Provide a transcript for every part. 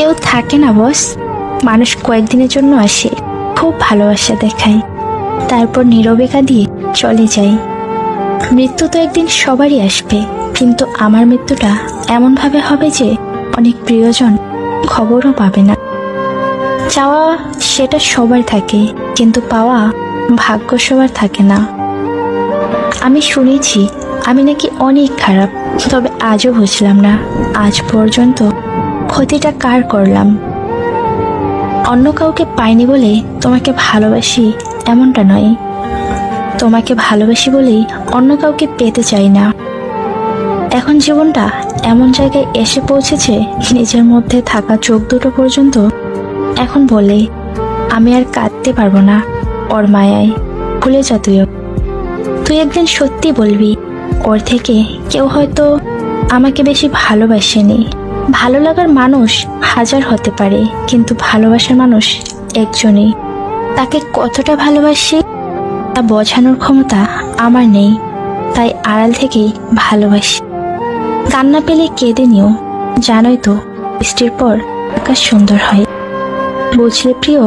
কেউ থাকে না বস, মানুষ কয়েকদিনের জন্য আসে, খুব ভালোবাসা দেখায়, তারপর নীরবে কাঁদিয়ে চলে যায়। মৃত্যু তো একদিন সবারই আসবে, কিন্তু আমার মৃত্যুটা এমন ভাবে হবে যে অনেক প্রিয়জন খবরও পাবে না। চাওয়া সেটা সবার থাকে, কিন্তু পাওয়া ভাগ্য সবার থাকে না। আমি শুনেছি আমি নাকি অনেক খারাপ, তবে আজও বুঝলাম না আজ পর্যন্ত ক্ষতিটা কার করলাম। অন্য কাউকে পাইনি বলে তোমাকে ভালোবাসি এমনটা নয়, তোমাকে ভালোবাসি বলেই অন্য কাউকে পেতে চাই না। এখন জীবনটা এমন জায়গায় এসে পৌঁছেছে, নিজের মধ্যে থাকা চোখ দুটো পর্যন্ত এখন বলে আমি আর কাঁদতে পারবো না ওর মায়ায়। ভুলে যা তুইও, তুই একদিন সত্যি বলবি ওর থেকে কেউ হয়তো আমাকে বেশি ভালোবাসেনি। ভালো লাগার মানুষ হাজার হতে পারে, কিন্তু ভালোবাসার মানুষ একজনই। তাকে কতটা ভালোবাসি তা বোঝানোর ক্ষমতা আমার নেই, তাই আড়াল থেকেই ভালোবাসি। কান্না পেলে কেঁদে নিও, জানোই তো বৃষ্টির পর আকাশ সুন্দর হয়। বুঝলে প্রিয়,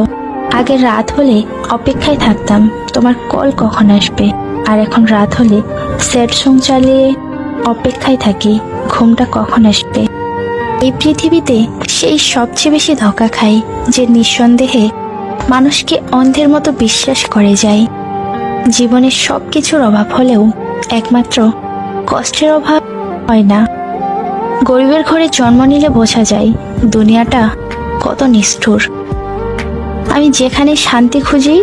আগে রাত হলে অপেক্ষায় থাকতাম তোমার কল কখন আসবে, আর এখন রাত হলে স্যাড সং চালিয়ে অপেক্ষায় থাকি ঘুমটা কখন আসবে। এই পৃথিবীতে সেই সবচেয়ে বেশি ধোঁকা খায় যে নিঃসন্দেহে মানুষকে অন্ধের মতো বিশ্বাস করে যায়। জীবনের সবকিছুর অভাব হলেও একমাত্র কষ্টের অভাব হয় না। গরিবের ঘরে জন্ম নিলে বোঝা যায় দুনিয়াটা কত নিষ্ঠুর। আমি যেখানে শান্তি খুঁজি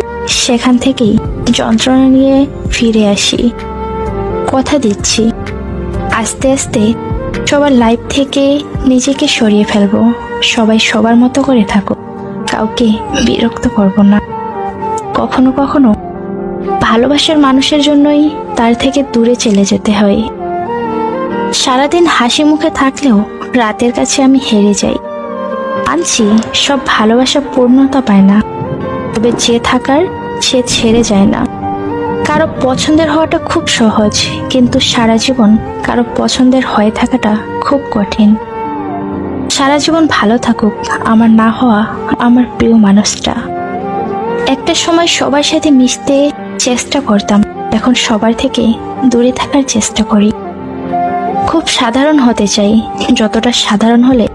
সেখান থেকেই যন্ত্রণা নিয়ে ফিরে আসি। কথা দিচ্ছি আস্তে আস্তে সবার লাইফ থেকে নিজেকে সরিয়ে ফেলবো। সবাই সবার মতো করে থাকো, কাউকে বিরক্ত করব না। কখনো কখনো ভালোবাসার মানুষের জন্যই তার থেকে দূরে চলে যেতে হয়। সারাদিন হাসি মুখে থাকলেও রাতের কাছে আমি হেরে যাই। আনছি সব ভালোবাসা পূর্ণতা পায় না, তবে যে থাকার সে ছেড়ে যায় না। কারো পছন্দের হওয়াটা খুব সহজ, কিন্তু সারা জীবন কারো পছন্দের হয়ে থাকাটা খুব কঠিন। সারা জীবন ভালো থাকুক আমার না হওয়া আমার প্রিয় মানুষটা। একটা সময় সবার সাথে মিশতে চেষ্টা করতাম, এখন সবার থেকে দূরে থাকার চেষ্টা করি। খুব সাধারণ হতে চাই, যতটা সাধারণ হলে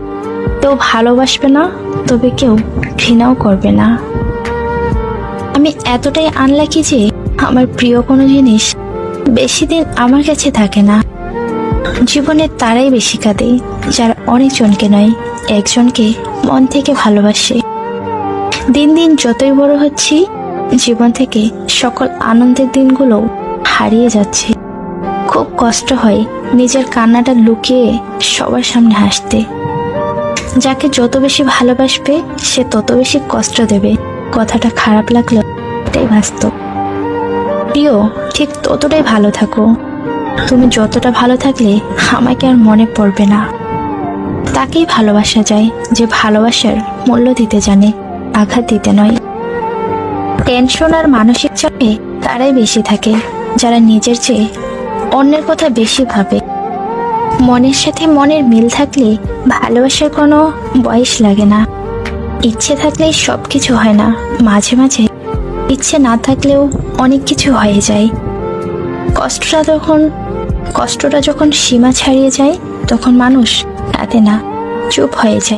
কেউ ভালোবাসবে না, তবে কেউ ঘৃণাও করবে না। আমি এতটাই আনলাকি যে আমার প্রিয় কোনো জিনিস বেশি দিন আমার কাছে থাকে না। জীবনে তারাই বেশি কাঁদে যারা অনেকজনকে নয়, একজনকে মন থেকে ভালোবাসে। দিন দিন যতই বড় হচ্ছি, জীবন থেকে সকল আনন্দের দিনগুলো হারিয়ে যাচ্ছে। খুব কষ্ট হয় নিজের কান্নাটা লুকিয়ে সবার সামনে হাসতে। যাকে যত বেশি ভালোবাসবে সে তত বেশি কষ্ট দেবে। কথাটা খারাপ লাগলো, এটাই বাস্তব। প্রিয়, ঠিক ততটাই ভালো থাকো। তুমি যতটা ভালো থাকলে আমাকে আর মনে পড়বে না। তাকেই ভালোবাসা যায় যে ভালোবাসার মূল্য দিতে জানে, আঘাত দিতে নয়। টেনশন আর মানসিক চাপে তারাই বেশি থাকে যারা নিজের চেয়ে অন্যের কথা বেশি ভাবে। মনের সাথে মনের মিল থাকলে ভালোবাসার কোনো বয়স লাগে না। ইচ্ছে থাকলেই সবকিছু হয় না, মাঝে মাঝে ইচ্ছে না থাকলেও অনেক কিছু হয়ে যায়। কষ্টটা যখন সীমা ছাড়িয়ে যায় তখন মানুষ কাঁদে না, চুপ হয়ে যায়।